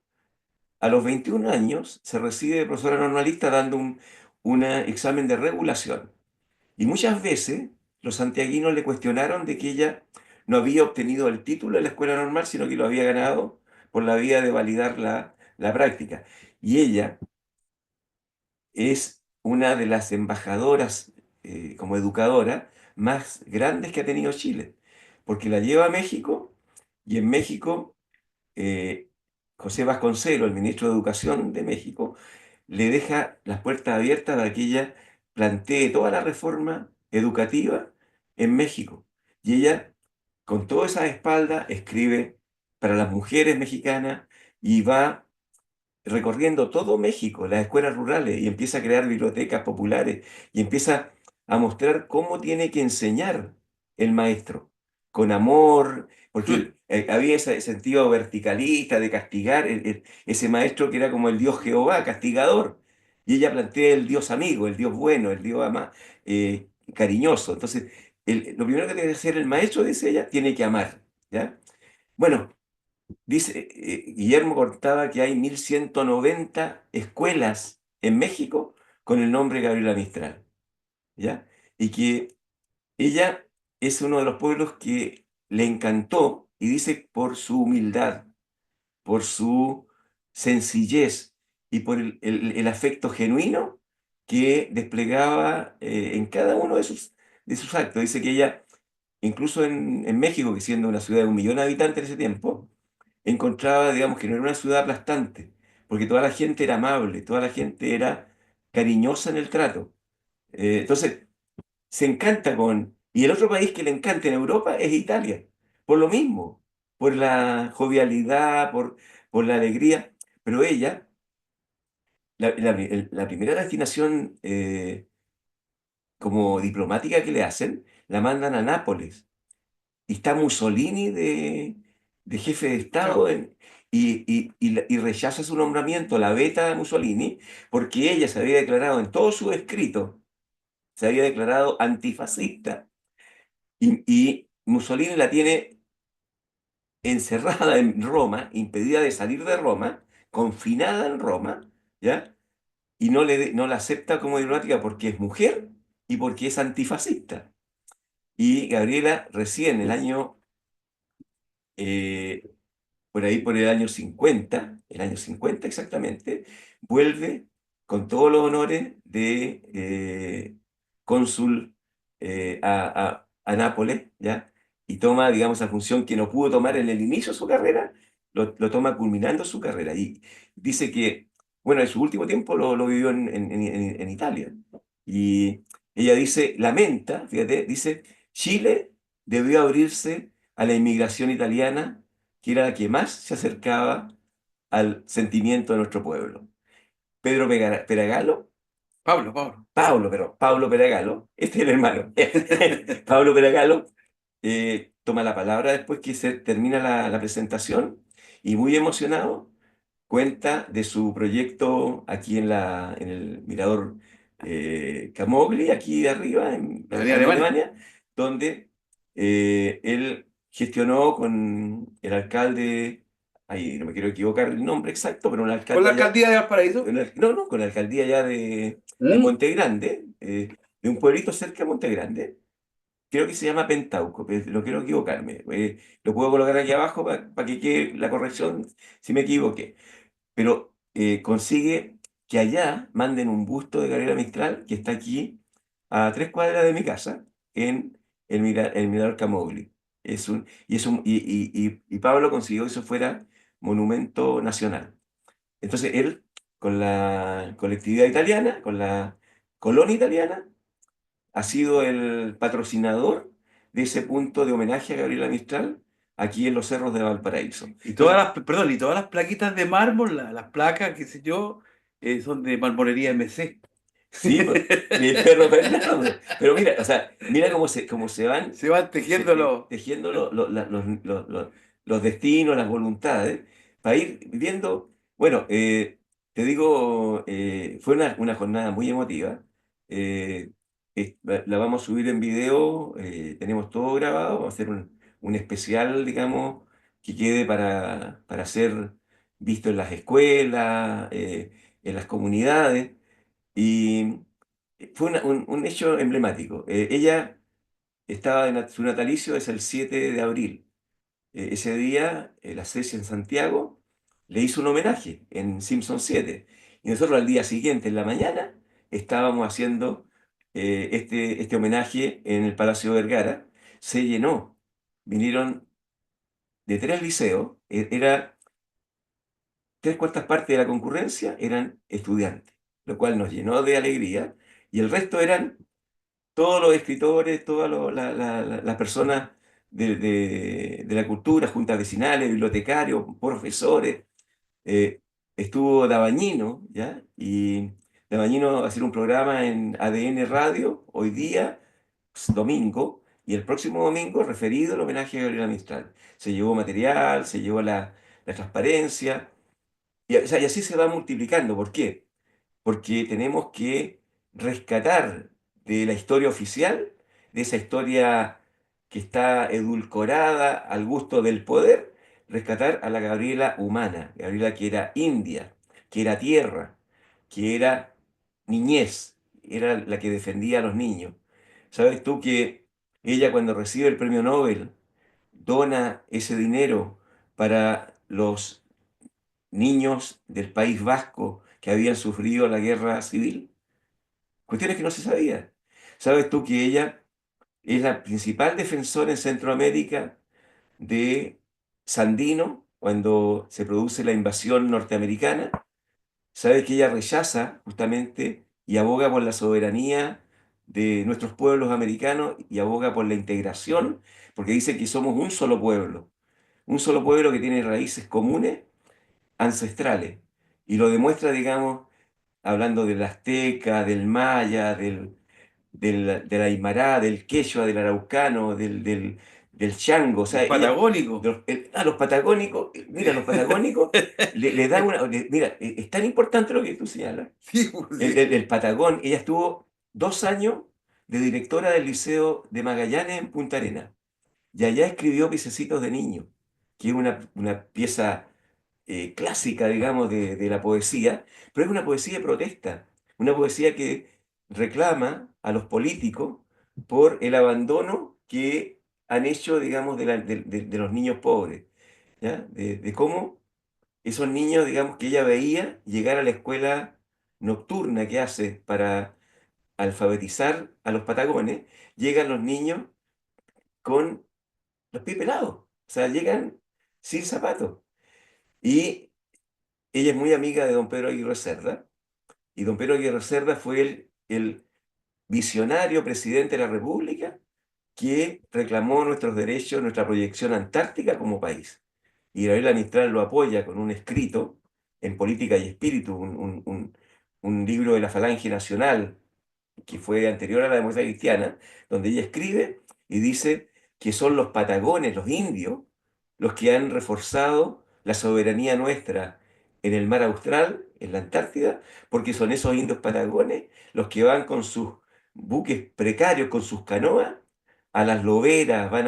a los 21 años, se recibe de profesora normalista dando un examen de regulación. Y muchas veces los santiaguinos le cuestionaron de que ella no había obtenido el título de la escuela normal, sino que lo había ganado por la vía de validar la práctica. Y ella es una de las embajadoras como educadora más grandes que ha tenido Chile, porque la lleva a México y en México eh, José Vasconcelos, el ministro de Educación de México, le deja las puertas abiertas para que ella plantee toda la reforma educativa en México. Y ella, con toda esa espalda, escribe para las mujeres mexicanas y va recorriendo todo México, las escuelas rurales, y empieza a crear bibliotecas populares y empieza a mostrar cómo tiene que enseñar el maestro, con amor, porque había ese sentido verticalista de castigar, ese maestro que era como el Dios Jehová, castigador, y ella plantea el Dios amigo, el Dios bueno, el Dios cariñoso. Entonces, lo primero que tiene que hacer el maestro, dice ella, tiene que amar, ¿ya? Bueno, dice, Guillermo contaba que hay 1190 escuelas en México con el nombre Gabriela Mistral, ¿ya? Y que ella es uno de los pueblos que le encantó, y dice por su humildad, por su sencillez y por el afecto genuino que desplegaba en cada uno de sus actos. Dice que ella, incluso en México, que siendo una ciudad de 1 millón de habitantes en ese tiempo, encontraba, digamos, que no era una ciudad aplastante, porque toda la gente era amable, toda la gente era cariñosa en el trato. Entonces, se encanta con... Y el otro país que le encanta en Europa es Italia, por lo mismo, por la jovialidad, por la alegría. Pero ella, la primera destinación como diplomática que le hacen, la mandan a Nápoles. Y está Mussolini de jefe de Estado Chao. y rechaza su nombramiento, la veta a Mussolini, porque ella se había declarado en todos sus escritos, se había declarado antifascista. Y Mussolini la tiene encerrada en Roma, impedida de salir de Roma, confinada en Roma, ¿ya? Y no la acepta como diplomática porque es mujer y porque es antifascista. Y Gabriela recién el año eh, por ahí por el año 50 exactamente, vuelve con todos los honores de cónsul a Nápoles, ¿ya? Y toma, digamos, esa función que no pudo tomar en el inicio de su carrera, lo toma culminando su carrera. Y dice que, bueno, en su último tiempo lo vivió en Italia. Y ella dice, lamenta, fíjate, dice, Chile debió abrirse a la inmigración italiana que era la que más se acercaba al sentimiento de nuestro pueblo. Peragalo, Pablo, Pablo. Pablo Peragalo, este es el hermano, Pablo Peragalo, toma la palabra después que se termina la presentación y muy emocionado cuenta de su proyecto aquí en el Mirador Camogli, aquí de arriba, La venía en Alemania. Alemania, donde él gestionó con el alcalde, ahí no me quiero equivocar el nombre exacto, pero un Con alcalde la allá, alcaldía de Valparaíso. no, no, con la alcaldía allá de ¿Mm? Monte Grande, de un pueblito cerca de Monte Grande, creo que se llama Pentauco, pero no quiero equivocarme. Lo puedo colocar aquí abajo para que quede la corrección si me equivoqué, pero consigue que allá manden un busto de Gabriela Mistral que está aquí a 3 cuadras de mi casa, en el Mirador Camogli. Y Pablo consiguió que eso fuera monumento nacional. Entonces él, con la colectividad italiana, con la colonia italiana, ha sido el patrocinador de ese punto de homenaje a Gabriela Mistral aquí en los cerros de Valparaíso. Y todas Entonces, perdón, y todas las plaquitas de mármol, las placas, qué sé yo, son de marmolería MC. sí, pues, mi perro Bernardo. Pero mira, o sea, mira cómo se van Se van tejiéndolo. tejiendo los destinos, las voluntades, para ir viendo. Bueno, te digo, fue una jornada muy emotiva. Eh, la vamos a subir en video, tenemos todo grabado, vamos a hacer un especial, digamos, que quede para ser visto en las escuelas, en las comunidades. Y fue un hecho emblemático. Ella estaba su natalicio es el 7 de abril. Ese día, la Ceci en Santiago le hizo un homenaje en Simpson 7. Y nosotros al día siguiente, en la mañana, estábamos haciendo este homenaje en el Palacio Vergara. Se llenó. Vinieron de 3 liceos. Era 3/4 partes de la concurrencia eran estudiantes, lo cual nos llenó de alegría. Y el resto eran todos los escritores, todas las personas de la cultura, juntas vecinales, bibliotecarios, profesores. Eh, Estuvo Dabañino, ¿ya? Y Dabañino va a hacer un programa en ADN Radio hoy día, domingo, y el próximo domingo referido al homenaje a Gabriela Mistral. Se llevó material, se llevó la transparencia, o sea, y así se va multiplicando. ¿Por qué? Porque tenemos que rescatar de la historia oficial, de esa historia que está edulcorada al gusto del poder, rescatar a la Gabriela humana, Gabriela que era india, que era tierra, que era niñez, era la que defendía a los niños. ¿Sabes tú que ella cuando recibe el premio Nobel dona ese dinero para los niños del País Vasco que habían sufrido la guerra civil? Cuestiones que no se sabía. ¿Sabes tú que ella es la principal defensora en Centroamérica de Sandino cuando se produce la invasión norteamericana. Sabe que ella rechaza justamente y aboga por la soberanía de nuestros pueblos americanos y aboga por la integración, porque dice que somos un solo pueblo que tiene raíces comunes, ancestrales, y lo demuestra, digamos, hablando del azteca, del maya, del aymara, del quechua, del araucano, del chango, o El sea, ella, patagónico. los patagónicos, mira, los patagónicos le da una, mira, es tan importante lo que tú señalas. Sí, pues, El, sí. el Patagón, ella estuvo 2 años de directora del Liceo de Magallanes en Punta Arenas, y allá escribió Piececitos de Niño, que es una pieza clásica, digamos, de la poesía, pero es una poesía de protesta, una poesía que reclama a los políticos por el abandono que han hecho, digamos, de los niños pobres, ¿ya? De cómo esos niños, digamos, que ella veía llegar a la escuela nocturna que hace para alfabetizar a los patagones, llegan los niños con los pies pelados, o sea, llegan sin zapatos. Y ella es muy amiga de don Pedro Aguirre Cerda, y don Pedro Aguirre Cerda fue el visionario presidente de la República que reclamó nuestros derechos, nuestra proyección antártica como país. Y Gabriela Mistral lo apoya con un escrito en Política y Espíritu, un libro de la Falange Nacional que fue anterior a la democracia cristiana, donde ella escribe y dice que son los patagones, los indios, los que han reforzado la soberanía nuestra en el mar Austral, en la Antártida, porque son esos indios patagones los que van con sus buques precarios, con sus canoas, a las loberas, van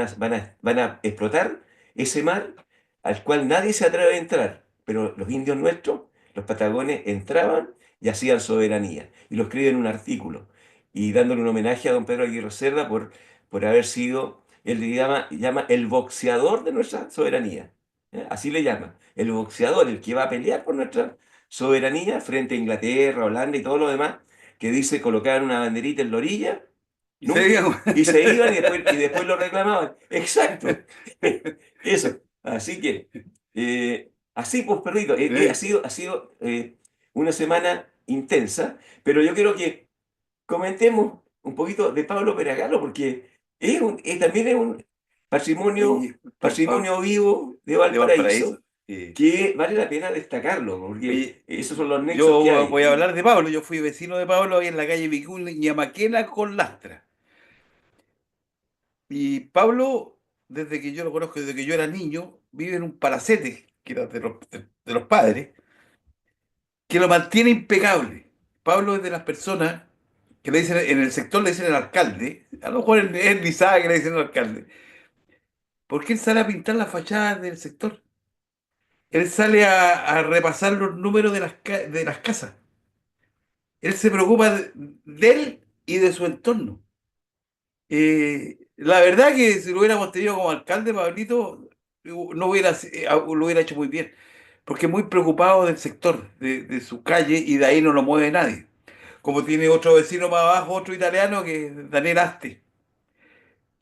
a explotar ese mar al cual nadie se atreve a entrar, pero los indios nuestros, los patagones, entraban y hacían soberanía. Y lo escribe en un artículo y dándole un homenaje a don Pedro Aguirre Cerda por haber sido, él le llama el boxeador de nuestra soberanía. ¿Eh? Así le llama, el boxeador, el que va a pelear por nuestra soberanía frente a Inglaterra, Holanda y todo lo demás, que dice colocar una banderita en la orilla, Y se nunca, diga, y se iban y después lo reclamaban. Exacto, eso. Así que, así pues, perrito, ha sido una semana intensa, pero yo quiero que comentemos un poquito de Pablo Peragalo, porque también es un patrimonio, oye, Pablo, patrimonio vivo de de Valparaíso. Valparaíso que vale la pena destacarlo, porque Oye, esos son los nexos que yo hay. voy a hablar de Pablo. Yo fui vecino de Pablo ahí en la calle Vicuña Maquena con Lastra. Y Pablo, desde que yo lo conozco, desde que yo era niño, vive en un palacete, que era de los padres, que lo mantiene impecable. Pablo es de las personas que le dicen, en el sector le dicen el alcalde, a lo mejor él ni sabe que le dicen el alcalde, porque él sale a pintar la fachada del sector. Él sale a repasar los números de las casas. Él se preocupa de él y de su entorno. La verdad que si lo hubiéramos tenido como alcalde, Pablito, lo hubiera hecho muy bien, porque es muy preocupado del sector, de su calle, y de ahí no lo mueve nadie. Como tiene otro vecino más abajo, otro italiano, que es Daniel Aste,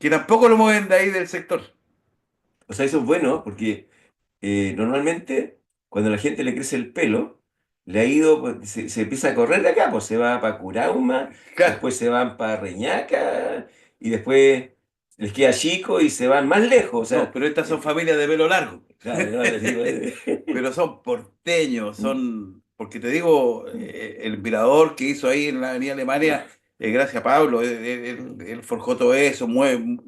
que tampoco lo mueven de ahí del sector. O sea, eso es bueno, porque normalmente cuando a la gente le crece el pelo, le ha ido, pues, se empieza a correr de acá, pues se va para Curauma, Claro. después se van para Reñaca, y después les queda chico y se van más lejos. O No, sea, pero estas son familias de pelo largo. claro, no, les digo, Pero son porteños, porque te digo, el mirador que hizo ahí en la Avenida Alemania, gracias a Pablo, él forjó todo eso,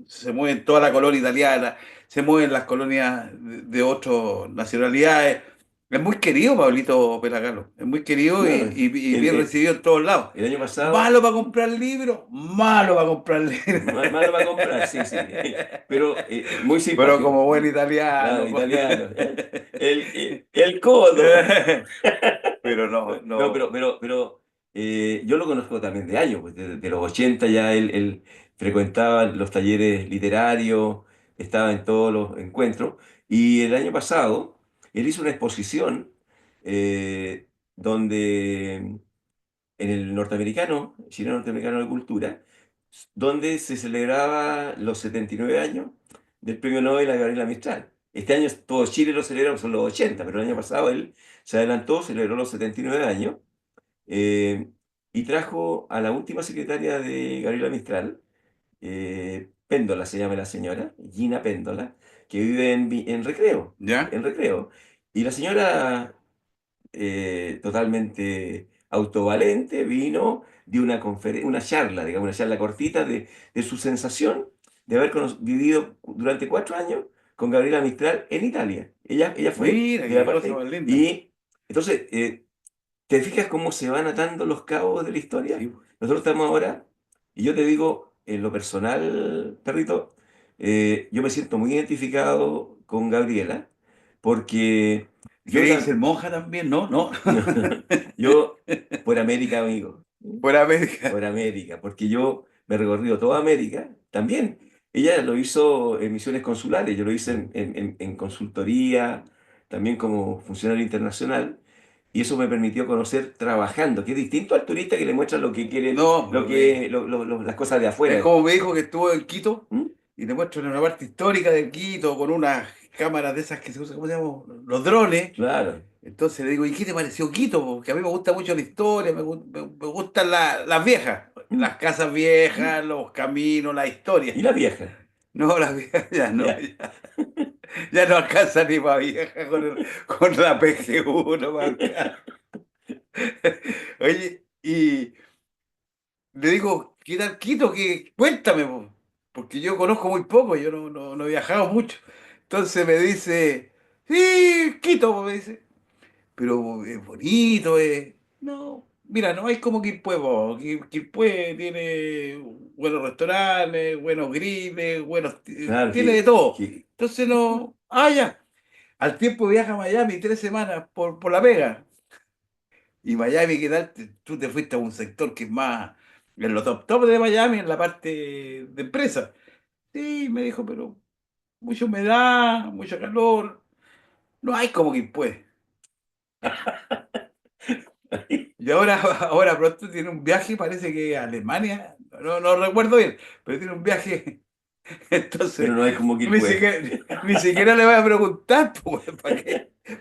se mueve en toda la colonia italiana, se mueven las colonias de otras nacionalidades. Es muy querido Pablito Pelagalo, es muy querido no, y bien recibido en todos lados. el año pasado, Malo para comprar libros, malo para comprar libros. malo para comprar, sí, sí, pero muy Pero simpático, como buen claro, italiano. italiano, el codo. Pero no, No, no. yo lo conozco también de años, pues de los 80 ya él frecuentaba los talleres literarios, estaba en todos los encuentros, y el año pasado él hizo una exposición donde en el norteamericano, Chile Norteamericano de Cultura, donde se celebraba los 79 años del Premio Nobel a Gabriela Mistral. Este año todo Chile lo celebra, son los 80, pero el año pasado él se adelantó, celebró los 79 años eh, y trajo a la última secretaria de Gabriela Mistral, Péndola se llama la señora, Gina Péndola, que vive en Recreo, ¿Ya? en Recreo. Y la señora totalmente autovalente, vino, dio una charla, digamos, una charla cortita de su sensación de haber vivido durante 4 años con Gabriela Mistral en Italia. Ella fue Mira, de la qué cosa parte... más linda. Y entonces, ¿te fijas cómo se van atando los cabos de la historia? Sí, pues. Nosotros estamos ahora, y yo te digo, en lo personal, perrito, yo me siento muy identificado con Gabriela, porque yo, ¿Queréis ser monja también? No, no. yo, por América, amigo, Por América. por América, porque yo me he recorrido toda América también. Ella lo hizo en misiones consulares, yo lo hice en consultoría, también como funcionario internacional, y eso me permitió conocer trabajando, que es distinto al turista que le muestra lo que quiere, lo No, que, las cosas de es afuera. como me dijo que estuvo en Quito ¿Mm? y te muestran una parte histórica de Quito con unas cámaras de esas que se usan, ¿cómo se llaman? Los drones. Claro. Entonces le digo, ¿y qué te pareció Quito? Porque a mí me gusta mucho la historia, me gustan las viejas, ¿Mm? las casas ¿Mm? viejas, los caminos, la historia. Y la vieja, No, las viejas ya no, ya. ya no alcanza ni para vieja con la PG1 para acá. Oye, y le digo, ¿qué tal Quito? Cuéntame, po, porque yo conozco muy poco, yo no he viajado mucho. Entonces me dice, sí, Quito, po, me dice, pero es bonito, es... No, mira, no hay como Quilpué, po. Quilpué tiene buenos restaurantes, buenos griles, Claro tiene de todo. que, Entonces no, ya. Al tiempo viaja a Miami 3 semanas por la pega. Y Miami, ¿qué tal? Tú te fuiste a un sector que es más en lo top de Miami, en la parte de empresa. Sí, me dijo, pero mucha humedad, mucho calor. No hay como que pues. Y ahora, ahora pronto tiene un viaje, parece que a Alemania, no recuerdo bien, pero tiene un viaje. pero Entonces, no es como ni Quilpué. siquiera, ni siquiera le voy a preguntar, pues,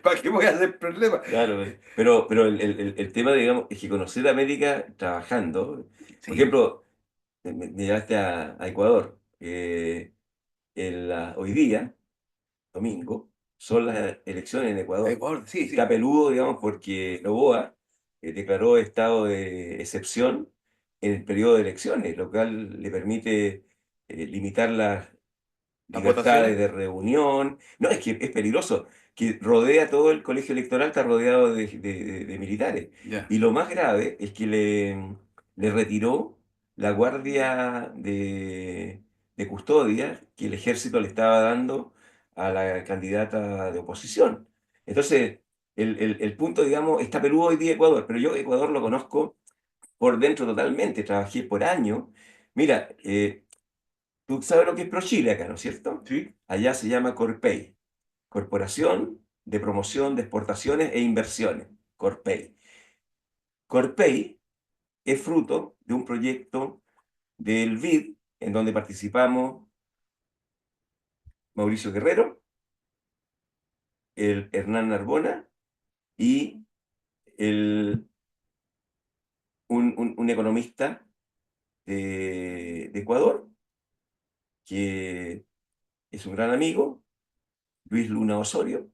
¿para qué voy a hacer problemas? Claro, pero el tema, digamos, es que conocer América trabajando, por Sí, ejemplo, me llevaste a Ecuador. Hoy día, domingo, son las elecciones en Ecuador. Ecuador, sí, Está sí. peludo, digamos, porque Noboa declaró estado de excepción en el periodo de elecciones, lo cual le permite limitar las Las libertades votaciones, de reunión. No, es que es peligroso, que rodea todo el colegio electoral, está rodeado de militares. ya. Y lo más grave es que le retiró la guardia de custodia que el ejército le estaba dando a la candidata de oposición. Entonces, el punto, digamos, está peludo hoy día Ecuador, pero yo Ecuador lo conozco por dentro totalmente, trabajé por años. Mira, tú sabes lo que es ProChile acá, ¿no es cierto? Sí. Allá se llama Corpey, Corporación de Promoción de Exportaciones e Inversiones, Corpey. Corpey es fruto de un proyecto del BID, en donde participamos Mauricio Guerrero, el Hernán Narbona y un economista de Ecuador, que es un gran amigo, Luis Luna Osorio,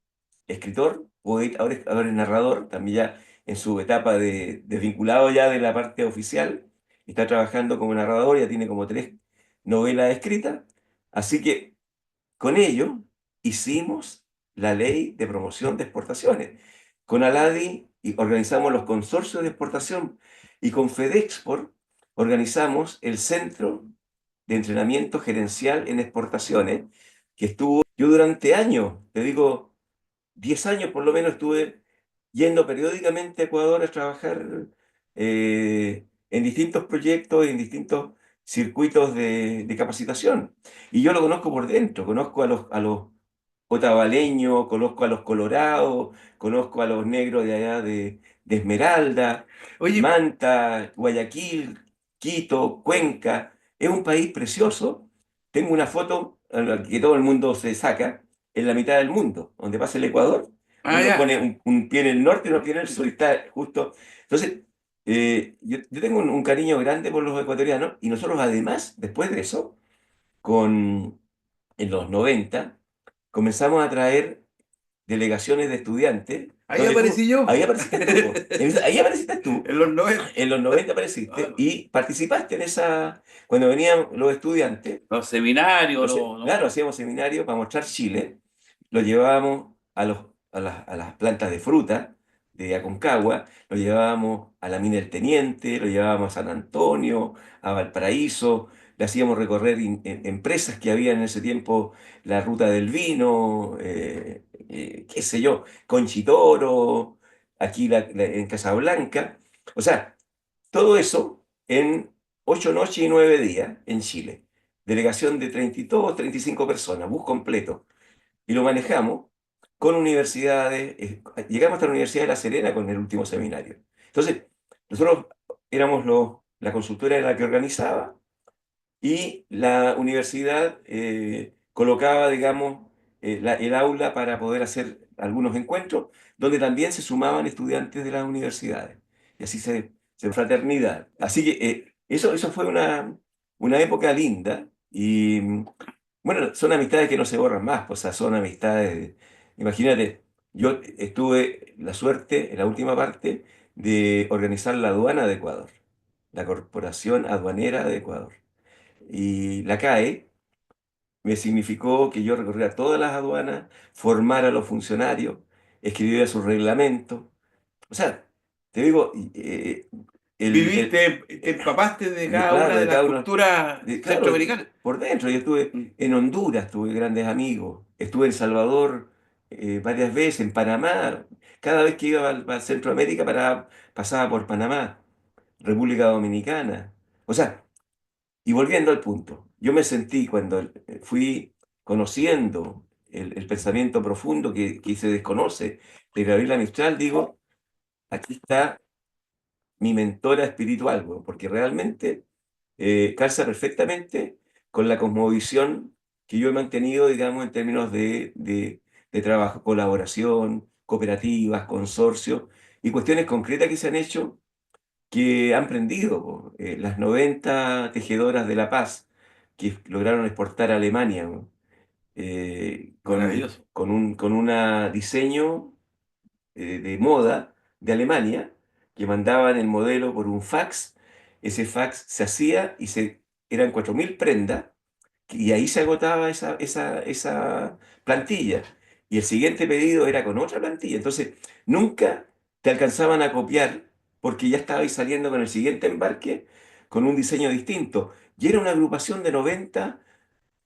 escritor, poeta, ahora es narrador, también ya en su etapa de desvinculado ya de la parte oficial, está trabajando como narrador, ya tiene como 3 novelas escritas, así que con ello hicimos la ley de promoción de exportaciones. Con Aladi organizamos los consorcios de exportación y con FedExport organizamos el Centro de Entrenamiento Gerencial en Exportaciones, que estuvo yo durante años, te digo, 10 años por lo menos estuve yendo periódicamente a Ecuador a trabajar en distintos proyectos, en distintos circuitos de capacitación. Y yo lo conozco por dentro, conozco a los otavaleños, conozco a los colorados, conozco a los negros de allá de Esmeralda, Oye, Manta, Guayaquil, Quito, Cuenca. Es un país precioso. Tengo una foto que todo el mundo se saca en la mitad del mundo, donde pasa el Ecuador. Ah, Uno ya. pone un pie en el norte y otro pie en el sur y está justo. Entonces, yo tengo un cariño grande por los ecuatorianos y nosotros además, después de eso, en los 90 comenzamos a traer delegaciones de estudiantes, Ahí donde tú, aparecí yo. ahí apareciste tú, po. Ahí apareciste tú, En los 90. en los 90 Ah, apareciste no. y participaste en esa, cuando venían los estudiantes, Los seminarios, claro, hacíamos seminarios para mostrar Chile, lo llevábamos a las plantas de fruta de Aconcagua, lo llevábamos a la mina del Teniente, lo llevábamos a San Antonio, a Valparaíso, le hacíamos recorrer empresas que había en ese tiempo, la ruta del vino, qué sé yo, Conchitoro, aquí en Casablanca. O sea, todo eso en 8 noches y 9 días en Chile. Delegación de 32, 35 personas, bus completo. Y lo manejamos con universidades. Llegamos hasta la Universidad de La Serena con el último seminario. Entonces, nosotros éramos la consultora era la que organizaba y la universidad colocaba, digamos, el aula para poder hacer algunos encuentros, donde también se sumaban estudiantes de las universidades. Y así se fraternidad. Así que eso fue una época linda y bueno, son amistades que no se borran más, pues, o sea, son amistades, imagínate, yo tuve la suerte en la última parte de organizar la aduana de Ecuador, la Corporación Aduanera de Ecuador. Y la CAE me significó que yo recorriera todas las aduanas, formara a los funcionarios, escribiera sus reglamentos. O sea, te digo, viviste, te empapaste de cada claro, una de de las cada uno, culturas claro, centroamericanas. por dentro. Yo estuve Mm. en Honduras, tuve grandes amigos, estuve en Salvador varias veces, en Panamá. Cada vez que iba a Centroamérica pasaba por Panamá, República Dominicana. O sea, y volviendo al punto, yo me sentí cuando fui conociendo el pensamiento profundo que se desconoce de Gabriela Mistral, digo, aquí está mi mentora espiritual, weón, porque realmente calza perfectamente con la cosmovisión que yo he mantenido, digamos, en términos de trabajo, colaboración, cooperativas, consorcios y cuestiones concretas que se han hecho que han prendido, po. Las 90 tejedoras de la paz que lograron exportar a Alemania, ¿no? Maravilloso. Con un diseño de moda de Alemania, que mandaban el modelo por un fax, ese fax se hacía eran 4.000 prendas, y ahí se agotaba esa plantilla. Y el siguiente pedido era con otra plantilla. Entonces, nunca te alcanzaban a copiar porque ya estabais saliendo con el siguiente embarque con un diseño distinto. Y era una agrupación de 90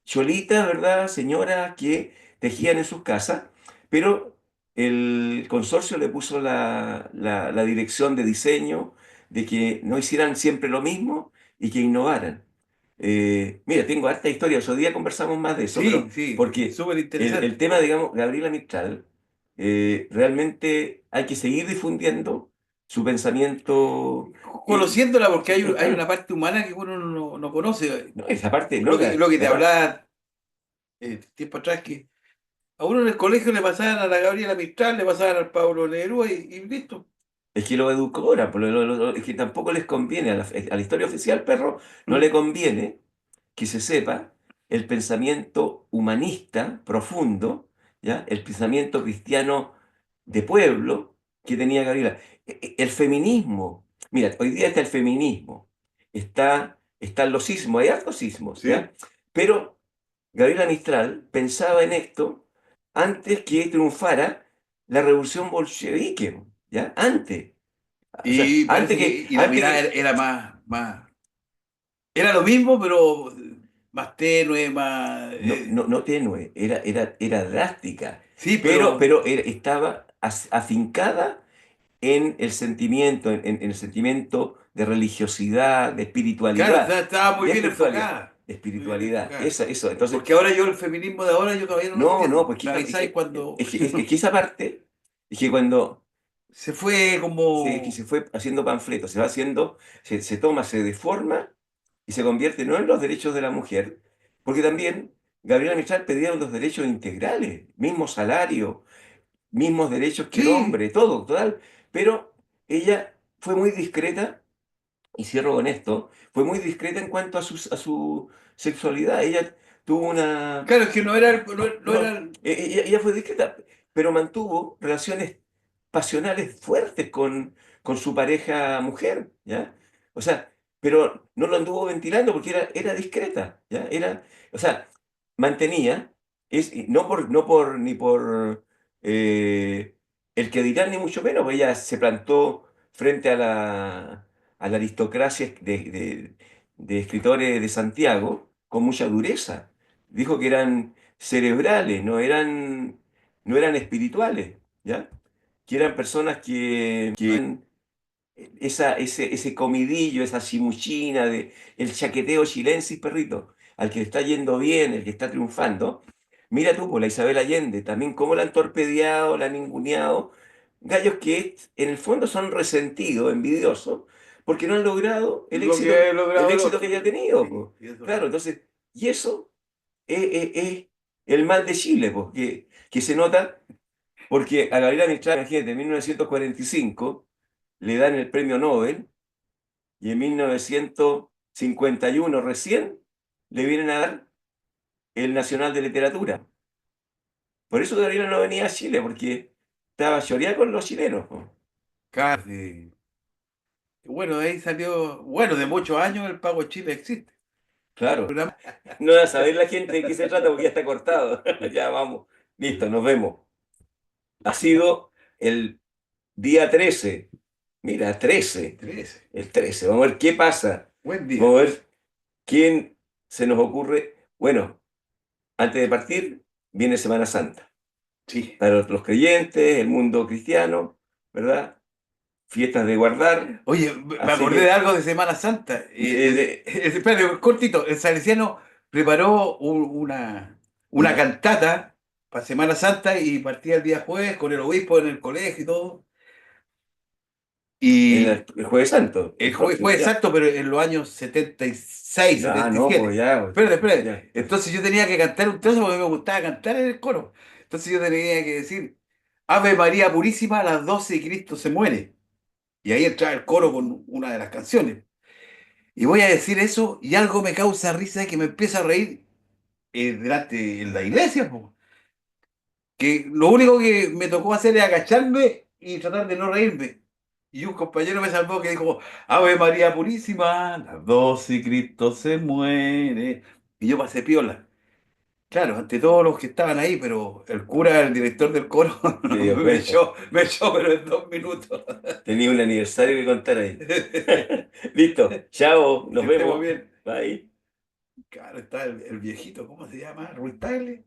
cholitas, ¿verdad? Señoras que tejían en sus casas, pero el consorcio le puso la dirección de diseño de que no hicieran siempre lo mismo y que innovaran. Mira, tengo harta historia, otro día conversamos más de eso, pero Sí, sí, porque súper el interesante. tema, digamos, Gabriela Mistral, realmente hay que seguir difundiendo su pensamiento. Conociéndola, porque hay una Claro, parte humana que uno no conoce. no, esa parte, no, Lo que te la parte. hablaba tiempo atrás, que a uno en el colegio le pasaban a la Gabriela Mistral, le pasaban al Pablo Neruda y listo. Es que lo edulcoran, pues, es que tampoco les conviene, a la historia oficial, perro, no le Mm. conviene que se sepa el pensamiento humanista profundo, ¿ya? El pensamiento cristiano de pueblo que tenía Gabriela. El feminismo, mira, hoy día está el feminismo, están los sismos, hay hartos sismos, Sí. ¿ya? Pero Gabriela Mistral pensaba en esto antes que triunfara la revolución bolchevique, ¿ya? Antes. O sea, Y parece que y la mirada era era lo mismo, pero más tenue, más no tenue, era drástica, sí, pero estaba afincada en el sentimiento, en el sentimiento de religiosidad, de claro, espiritualidad, estaba muy de bien espiritualidad, enfocada. de Muy bien espiritualidad, enfocada. eso. Entonces, Porque ahora yo el feminismo de ahora yo todavía no lo no, entiendo. pues que Me avisáis cuando es que esa parte, es que cuando se fue que como se fue haciendo panfleto, se va haciendo, se toma, se deforma y se convierte no en los derechos de la mujer, porque también Gabriela Mistral pedía los derechos integrales, mismo salario, mismos derechos que el Sí, hombre, todo, total. Pero ella fue muy discreta, y cierro con esto, fue muy discreta en cuanto a su sexualidad. Ella tuvo una... claro, es que no era, no, no No, era, ella fue discreta, pero mantuvo relaciones pasionales fuertes con su pareja mujer, ¿ya? O sea, pero no lo anduvo ventilando porque era discreta, ¿ya? O sea, mantenía, y ni por eh, el que dirán, ni mucho menos, pues ella se plantó frente a la aristocracia de escritores de Santiago con mucha dureza. Dijo que eran cerebrales, no eran espirituales, ¿ya? Que eran personas que ese comidillo, esa chimuchina, el chaqueteo chilensis, perrito, al que le está yendo bien, el que está triunfando. Mira tú, por la Isabel Allende, también cómo la han torpedeado, la han ninguneado. Gallos que en el fondo son resentidos, envidiosos, porque no han logrado lo que he el logrado el éxito que otro. ella ha tenido, Sí, po. sí, eso es Claro, verdad. entonces, y eso es el mal de Chile, po, que se nota porque a Gabriela Mistral, imagínate, en 1945 le dan el premio Nobel y en 1951 recién le vienen a dar el Nacional de Literatura. Por eso Gabriela no venía a Chile, porque estaba choreada con los chilenos, po. Casi. Bueno, de ahí salió, bueno, de muchos años el Pago Chile existe. Claro. Programa- No va a saber la gente de qué se trata porque ya está cortado. Ya vamos. Listo, nos vemos. Ha sido el día 13. Mira, 13. 13. El 13. Vamos a ver qué pasa. Buen Vamos día. a ver quién se nos ocurre. Bueno, antes de partir, viene Semana Santa. Sí. Para los creyentes, el mundo cristiano, ¿verdad? Fiestas de guardar. Oye, me Así acordé de que, algo de Semana Santa. de- Espérate, cortito. El Salesiano preparó una cantata para Semana Santa y partía el día jueves con el obispo en el colegio y todo. Y el Jueves Santo, el el jueves próximo, fue ya. exacto, pero en los años 76, Ya, setenta y no, pues siete. ya, Espérate, espérate. ya. Entonces yo tenía que cantar un trozo porque me gustaba cantar en el coro. Entonces yo tenía que decir, Ave María Purísima, a las 12 y Cristo se muere. Y ahí entraba el coro con una de las canciones. Y voy a decir eso y algo me causa risa que me empieza a reír delante en la iglesia, po. Que lo único que me tocó hacer es agacharme y tratar de no reírme. Y un compañero me salvó que dijo, Ave María Purísima, a las 12 y Cristo se muere. Y yo pasé piola. Claro, ante todos los que estaban ahí, pero el cura, el director del coro, Se dio cuenta. me echó, pero en 2 minutos. Tenía un aniversario que contar ahí. Listo, chao, nos Que estemos vemos. bien. Bye. Claro, está el viejito, ¿cómo se llama? Ruiz Tagle.